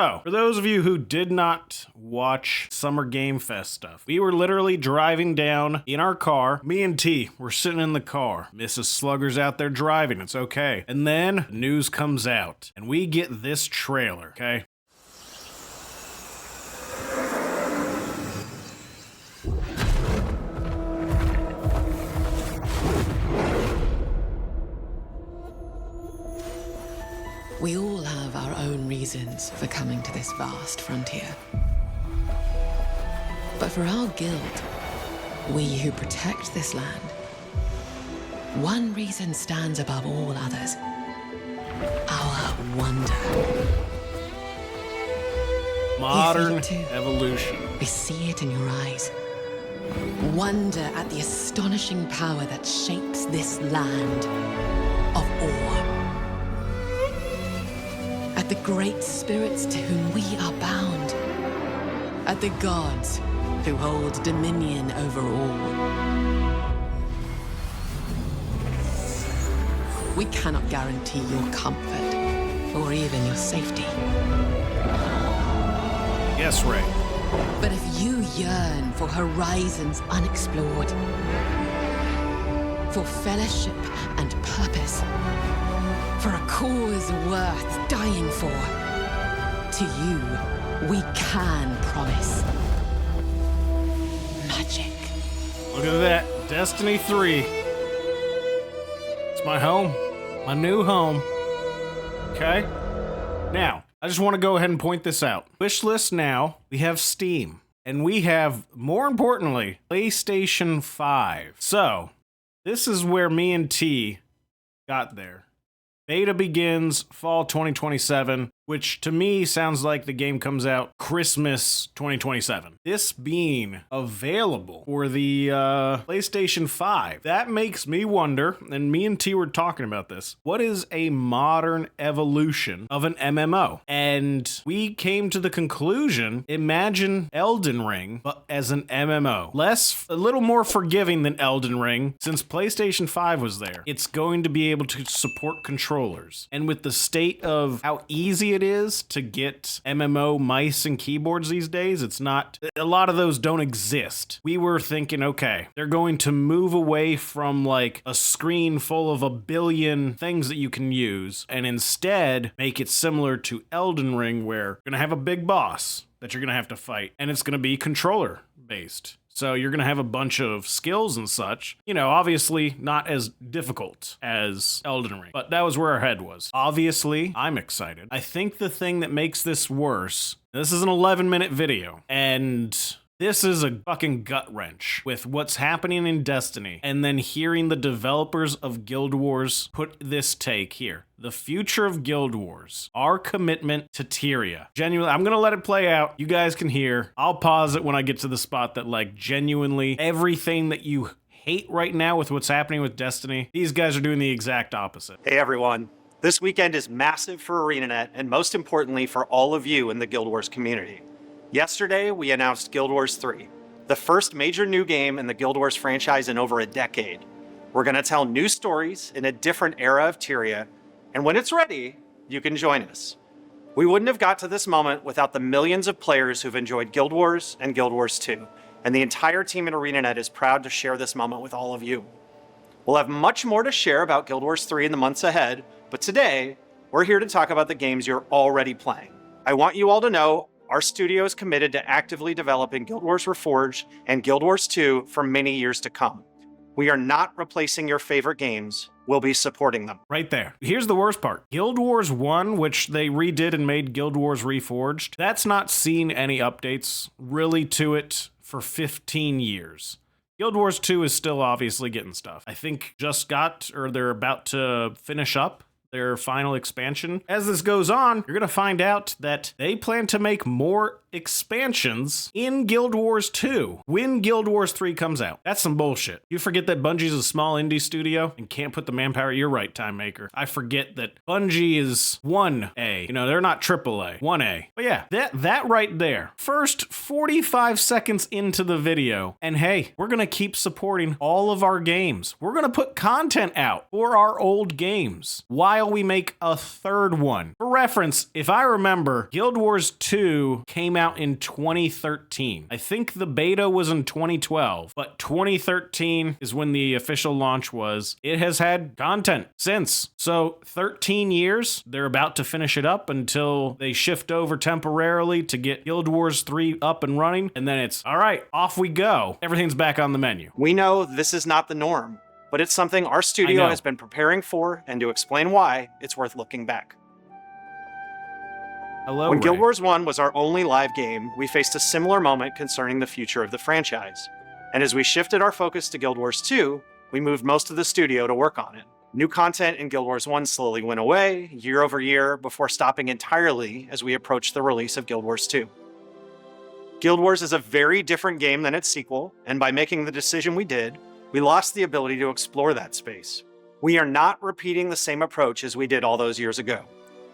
So, for those of you who did not watch Summer Game Fest stuff, we were literally driving down in our car. Me and T were sitting in the car. Mrs. Slugger's out there driving. It's okay. And then news comes out, and we get this trailer, okay? We all have our own reasons for coming to this vast frontier. But for our guild, we who protect this land, one reason stands above all others: our wonder. Modern evolution. We see it in your eyes. Wonder at the astonishing power that shapes this land of awe. At the great spirits to whom we are bound. At the gods who hold dominion over all. We cannot guarantee your comfort or even your safety. Yes, Ray. But if you yearn for horizons unexplored, for fellowship and purpose, for a cause worth dying for, to you, we can promise magic. Look at that. Destiny 3. It's my home. My new home. Okay? Now, I just want to go ahead and point this out. Wish list now, we have Steam. And we have, more importantly, PlayStation 5. So, this is where me and T got there. Beta begins fall 2027, which to me sounds like the game comes out Christmas 2027. This being available for the PlayStation 5, that makes me wonder, and me and T were talking about this, what is a modern evolution of an MMO? And we came to the conclusion, imagine Elden Ring, but as an MMO. A little more forgiving than Elden Ring, since PlayStation 5 was there. It's going to be able to support controllers. And with the state of how easy it is to get MMO mice and keyboards these days, it's not, a lot of those don't exist. We were thinking, okay, they're going to move away from like a screen full of a billion things that you can use and instead make it similar to Elden Ring, where you're going to have a big boss that you're going to have to fight, and it's going to be controller based. So you're going to have a bunch of skills and such. You know, obviously not as difficult as Elden Ring, but that was where our head was. Obviously, I'm excited. I think the thing that makes this worse, this is an 11-minute video, and this is a fucking gut wrench with what's happening in Destiny, and then hearing the developers of Guild Wars put this take here. The future of Guild Wars, our commitment to Tyria. Genuinely, I'm gonna let it play out. You guys can hear. I'll pause it when I get to the spot that like genuinely everything that you hate right now with what's happening with Destiny, these guys are doing the exact opposite. Hey everyone. This weekend is massive for ArenaNet, and most importantly for all of you in the Guild Wars community. Yesterday, we announced Guild Wars 3, the first major new game in the Guild Wars franchise in over a decade. We're gonna tell new stories in a different era of Tyria, and when it's ready, you can join us. We wouldn't have got to this moment without the millions of players who've enjoyed Guild Wars and Guild Wars 2, and the entire team at ArenaNet is proud to share this moment with all of you. We'll have much more to share about Guild Wars 3 in the months ahead, but today, we're here to talk about the games you're already playing. I want you all to know our studio is committed to actively developing Guild Wars Reforged and Guild Wars 2 for many years to come. We are not replacing your favorite games. We'll be supporting them. Right there. Here's the worst part. Guild Wars 1, which they redid and made Guild Wars Reforged, that's not seen any updates really to it for 15 years. Guild Wars 2 is still obviously getting stuff. I think just got, or they're about to finish up their final expansion. As this goes on, you're gonna find out that they plan to make more expansions in Guild Wars 2 when Guild Wars 3 comes out. That's some bullshit. You forget that Bungie's a small indie studio and can't put the manpower. You're right, Time Maker. I forget that Bungie is 1A. You know, they're not AAA. 1A. But yeah, that right there. First 45 seconds into the video, and hey, we're gonna keep supporting all of our games. We're gonna put content out for our old games while while we make a third one. For reference, if I remember, Guild Wars 2 came out in 2013. I think the beta was in 2012, but 2013 is when the official launch was. It has had content since. So 13 years, they're about to finish it up until they shift over temporarily to get Guild Wars 3 up and running, and then it's, all right, off we go. Everything's back on the menu. We know this is not the norm, but it's something our studio has been preparing for, and to explain why, it's worth looking back. Hello, When Ray. Guild Wars 1 was our only live game, we faced a similar moment concerning the future of the franchise. And as we shifted our focus to Guild Wars 2, we moved most of the studio to work on it. New content in Guild Wars 1 slowly went away, year over year, before stopping entirely as we approached the release of Guild Wars 2. Guild Wars is a very different game than its sequel, and by making the decision we did, we lost the ability to explore that space. We are not repeating the same approach as we did all those years ago.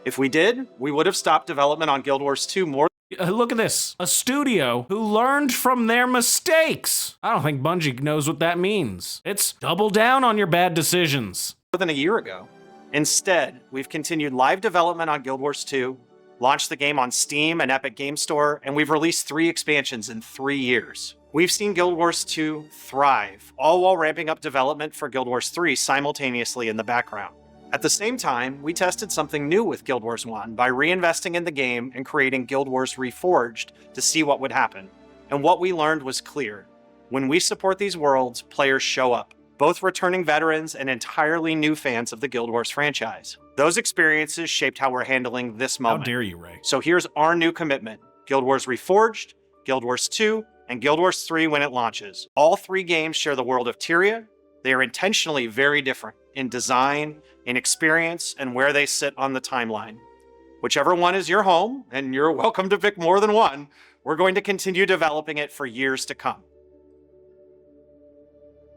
If we did, we would have stopped development on Guild Wars 2 more Look at this. A studio who learned from their mistakes. I don't think Bungie knows what that means. It's double down on your bad decisions. than a year ago. Instead, we've continued live development on Guild Wars 2, launched the game on Steam and Epic Game Store, and we've released 3 expansions in 3 years. We've seen Guild Wars 2 thrive, all while ramping up development for Guild Wars 3 simultaneously in the background. At the same time, we tested something new with Guild Wars 1 by reinvesting in the game and creating Guild Wars Reforged to see what would happen. And what we learned was clear. When we support these worlds, players show up, both returning veterans and entirely new fans of the Guild Wars franchise. Those experiences shaped how we're handling this moment. How dare you, Ray? So here's our new commitment. Guild Wars Reforged, Guild Wars 2, and Guild Wars 3 when it launches. All 3 games share the world of Tyria. They are intentionally very different in design, in experience, and where they sit on the timeline. Whichever one is your home, and you're welcome to pick more than one, we're going to continue developing it for years to come.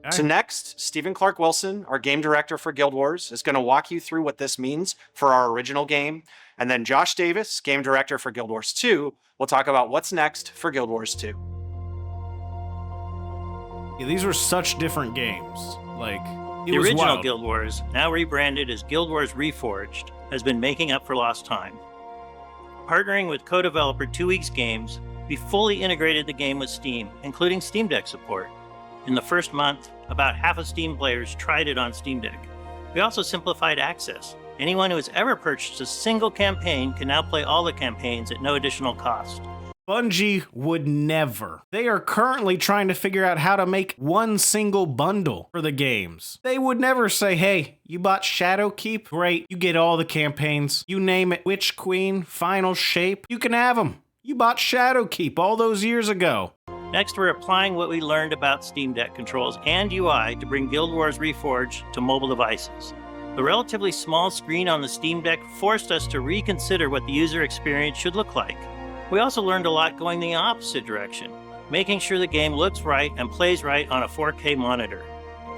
So next, Stephen Clark Wilson, our game director for Guild Wars, is going to walk you through what this means for our original game. And then Josh Davis, game director for Guild Wars 2, will talk about what's next for Guild Wars 2. Yeah, these were such different games. Like, The original Guild Wars, now rebranded as Guild Wars Reforged, has been making up for lost time. Partnering with co-developer 2 Weeks Games, we fully integrated the game with Steam, including Steam Deck support. In the first month, about half of Steam players tried it on Steam Deck. We also simplified access. Anyone who has ever purchased a single campaign can now play all the campaigns at no additional cost. Bungie would never. They are currently trying to figure out how to make one single bundle for the games. They would never say, hey, you bought Shadowkeep? Great, you get all the campaigns. You name it, Witch Queen, Final Shape, you can have them. You bought Shadowkeep all those years ago. Next, we're applying what we learned about Steam Deck controls and UI to bring Guild Wars Reforged to mobile devices. The relatively small screen on the Steam Deck forced us to reconsider what the user experience should look like. We also learned a lot going the opposite direction, making sure the game looks right and plays right on a 4K monitor.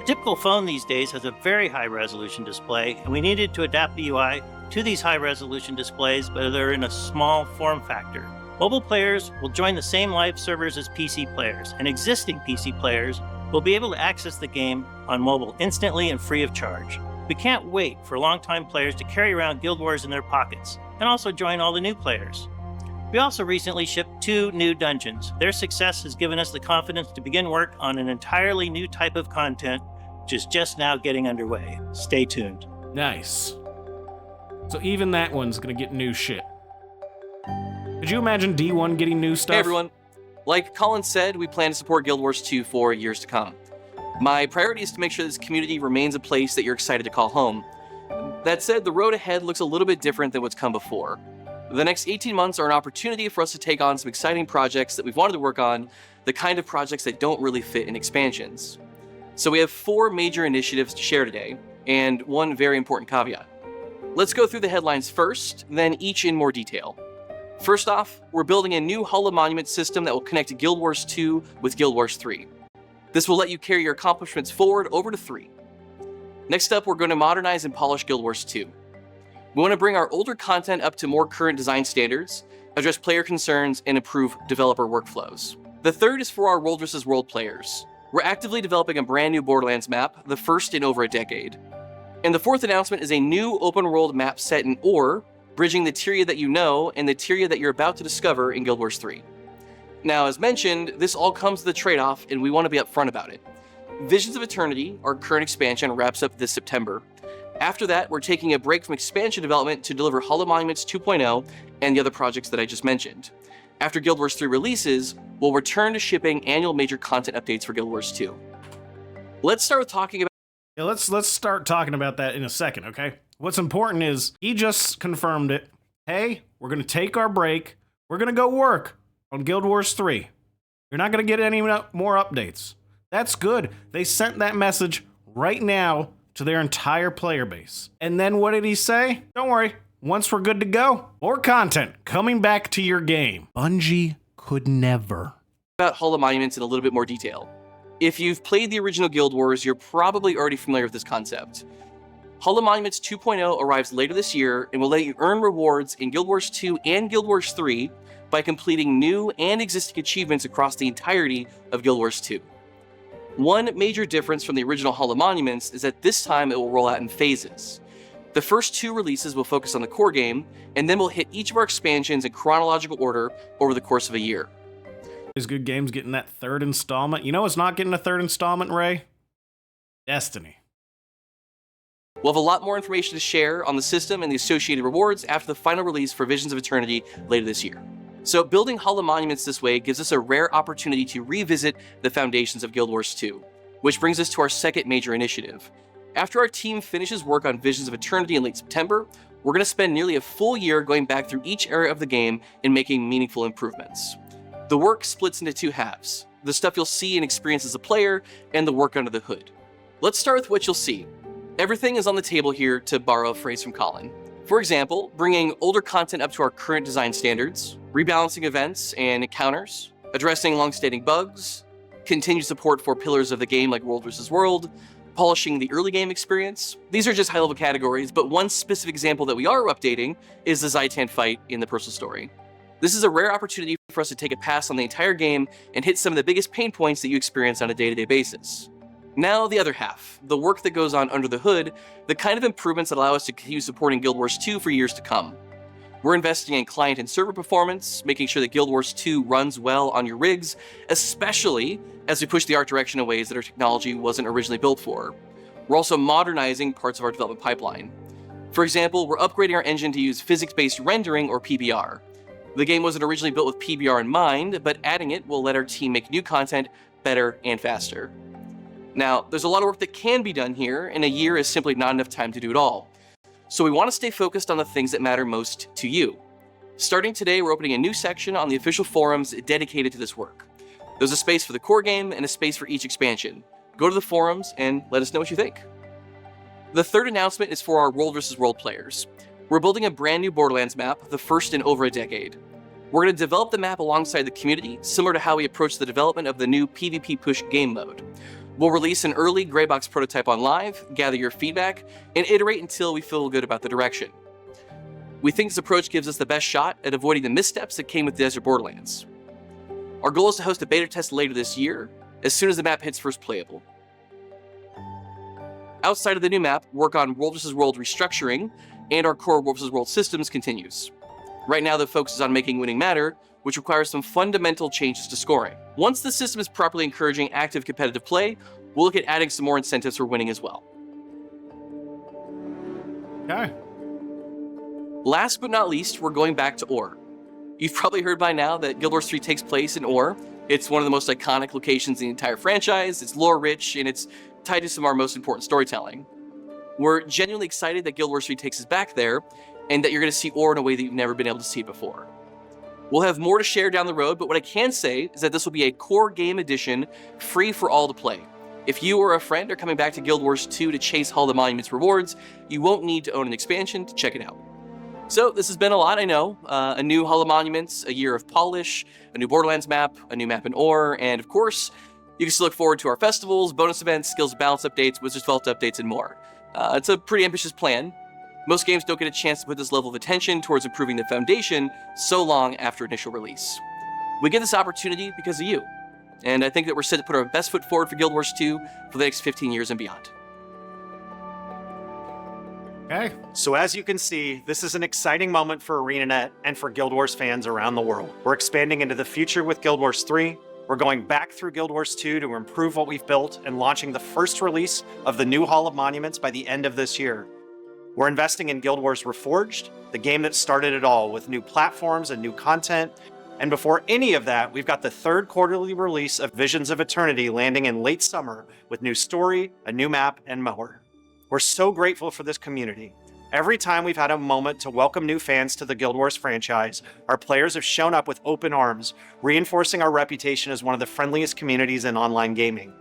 A typical phone these days has a very high-resolution display, and we needed to adapt the UI to these high-resolution displays, but they're in a small form factor. Mobile players will join the same live servers as PC players, and existing PC players will be able to access the game on mobile instantly and free of charge. We can't wait for longtime players to carry around Guild Wars in their pockets, and also join all the new players. We also recently shipped 2 new dungeons. Their success has given us the confidence to begin work on an entirely new type of content, which is just now getting underway. Stay tuned. Nice. So even that one's gonna get new shit. Could you imagine D1 getting new stuff? Hey everyone. Like Colin said, we plan to support Guild Wars 2 for years to come. My priority is to make sure this community remains a place that you're excited to call home. That said, the road ahead looks a little bit different than what's come before. The next 18 months are an opportunity for us to take on some exciting projects that we've wanted to work on, the kind of projects that don't really fit in expansions. So we have 4 major initiatives to share today, and one very important caveat. Let's go through the headlines first, then each in more detail. First off, we're building a new Hall of Monument system that will connect Guild Wars 2 with Guild Wars 3. This will let you carry your accomplishments forward over to 3. Next up, we're going to modernize and polish Guild Wars 2. We want to bring our older content up to more current design standards, address player concerns, and improve developer workflows. The third is for our World vs. World players. We're actively developing a brand new Borderlands map, the first in over a decade. And the fourth announcement is a new open-world map set in Ore, bridging the Tyria that you know and the Tyria that you're about to discover in Guild Wars 3. Now, as mentioned, this all comes with a trade-off, and we want to be upfront about it. Visions of Eternity, our current expansion, wraps up this September. After that, we're taking a break from expansion development to deliver Hollow Monuments 2.0 and the other projects that I just mentioned. After Guild Wars 3 releases, we'll return to shipping annual major content updates for Guild Wars 2. Let's start with talking about... Yeah, let's start talking about that in a second, okay? What's important is he just confirmed it. Hey, we're going to take our break. We're going to go work on Guild Wars 3. You're not going to get any more updates. That's good. They sent that message right now to their entire player base. And then what did he say? Don't worry. Once we're good to go, more content coming back to your game. Bungie could never. About Hollow Monuments in a little bit more detail. If you've played the original Guild Wars, you're probably already familiar with this concept. Hollow Monuments 2.0 arrives later this year and will let you earn rewards in Guild Wars 2 and Guild Wars 3 by completing new and existing achievements across the entirety of Guild Wars 2. One major difference from the original Hollow Monuments is that this time it will roll out in phases. The first 2 releases will focus on the core game, and then we'll hit each of our expansions in chronological order over the course of a year. These good games getting that third installment. You know what's not getting a third installment, Ray? Destiny. We'll have a lot more information to share on the system and the associated rewards after the final release for Visions of Eternity later this year. So building Hollow Monuments this way gives us a rare opportunity to revisit the foundations of Guild Wars 2, which brings us to our second major initiative. After our team finishes work on Visions of Eternity in late September, we're going to spend nearly a full year going back through each area of the game and making meaningful improvements. The work splits into 2 halves, the stuff you'll see and experience as a player, and the work under the hood. Let's start with what you'll see. Everything is on the table here, to borrow a phrase from Colin. For example, bringing older content up to our current design standards, rebalancing events and encounters, addressing long-standing bugs, continued support for pillars of the game like World vs. World, polishing the early game experience. These are just high-level categories, but one specific example that we are updating is the Zaitan fight in the personal story. This is a rare opportunity for us to take a pass on the entire game and hit some of the biggest pain points that you experience on a day-to-day basis. Now the other half, the work that goes on under the hood, the kind of improvements that allow us to continue supporting Guild Wars 2 for years to come. We're investing in client and server performance, making sure that Guild Wars 2 runs well on your rigs, especially as we push the art direction in ways that our technology wasn't originally built for. We're also modernizing parts of our development pipeline. For example, we're upgrading our engine to use physics-based rendering, or PBR. The game wasn't originally built with PBR in mind, but adding it will let our team make new content better and faster. Now, there's a lot of work that can be done here, and a year is simply not enough time to do it all. So we want to stay focused on the things that matter most to you. Starting today, we're opening a new section on the official forums dedicated to this work. There's a space for the core game and a space for each expansion. Go to the forums and let us know what you think. The third announcement is for our World vs. World players. We're building a brand new Borderlands map, the first in over a decade. We're going to develop the map alongside the community, similar to how we approach the development of the new PvP push game mode. We'll release an early gray box prototype on live, gather your feedback, and iterate until we feel good about the direction. We think this approach gives us the best shot at avoiding the missteps that came with Desert Borderlands. Our goal is to host a beta test later this year, as soon as the map hits first playable. Outside of the new map, work on World vs. World restructuring and our core World vs. World systems continues. Right now, the focus is on making winning matter, which requires some fundamental changes to scoring. Once the system is properly encouraging active competitive play, we'll look at adding some more incentives for winning as well. Okay. Last but not least, we're going back to Ore. You've probably heard by now that Guild Wars 3 takes place in Ore. It's one of the most iconic locations in the entire franchise, it's lore-rich, and it's tied to some of our most important storytelling. We're genuinely excited that Guild Wars 3 takes us back there, and that you're going to see Ore in a way that you've never been able to see it before. We'll have more to share down the road, but what I can say is that this will be a core game edition, free for all to play. If you or a friend are coming back to Guild Wars 2 to chase Hollow Monuments rewards, you won't need to own an expansion to check it out. So this has been a lot, I know. A new Hollow Monuments, a year of polish, a new Borderlands map, a new map in Ore, and of course, you can still look forward to our festivals, bonus events, skills balance updates, Wizards Vault updates, and more. It's a pretty ambitious plan. Most games don't get a chance to put this level of attention towards improving the foundation so long after initial release. We get this opportunity because of you, and I think that we're set to put our best foot forward for Guild Wars 2 for the next 15 years and beyond. Okay. So as you can see, this is an exciting moment for ArenaNet and for Guild Wars fans around the world. We're expanding into the future with Guild Wars 3. We're going back through Guild Wars 2 to improve what we've built and launching the first release of the new Hall of Monuments by the end of this year. We're investing in Guild Wars Reforged, the game that started it all, with new platforms and new content. And before any of that, we've got the third quarterly release of Visions of Eternity landing in late summer with new story, a new map, and more. We're so grateful for this community. Every time we've had a moment to welcome new fans to the Guild Wars franchise, our players have shown up with open arms, reinforcing our reputation as one of the friendliest communities in online gaming.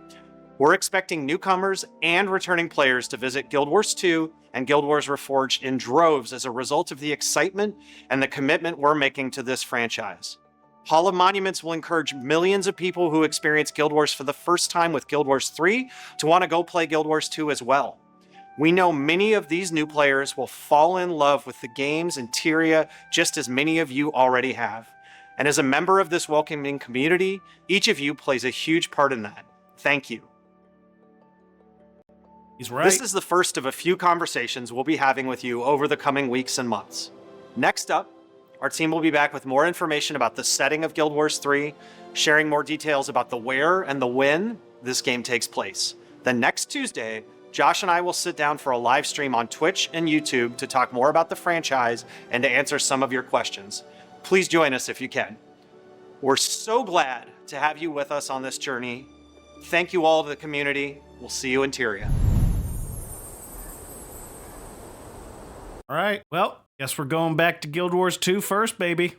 We're expecting newcomers and returning players to visit Guild Wars 2 and Guild Wars Reforged in droves as a result of the excitement and the commitment we're making to this franchise. Hall of Monuments will encourage millions of people who experience Guild Wars for the first time with Guild Wars 3 to want to go play Guild Wars 2 as well. We know many of these new players will fall in love with the games and Tyria just as many of you already have. And as a member of this welcoming community, each of you plays a huge part in that. Thank you. He's right. This is the first of a few conversations we'll be having with you over the coming weeks and months. Next up, our team will be back with more information about the setting of Guild Wars 3, sharing more details about the where and the when this game takes place. Then next Tuesday, Josh and I will sit down for a live stream on Twitch and YouTube to talk more about the franchise and to answer some of your questions. Please join us if you can. We're so glad to have you with us on this journey. Thank you all to the community. We'll see you in Tyria. All right. Well, guess we're going back to Guild Wars 2 first, baby.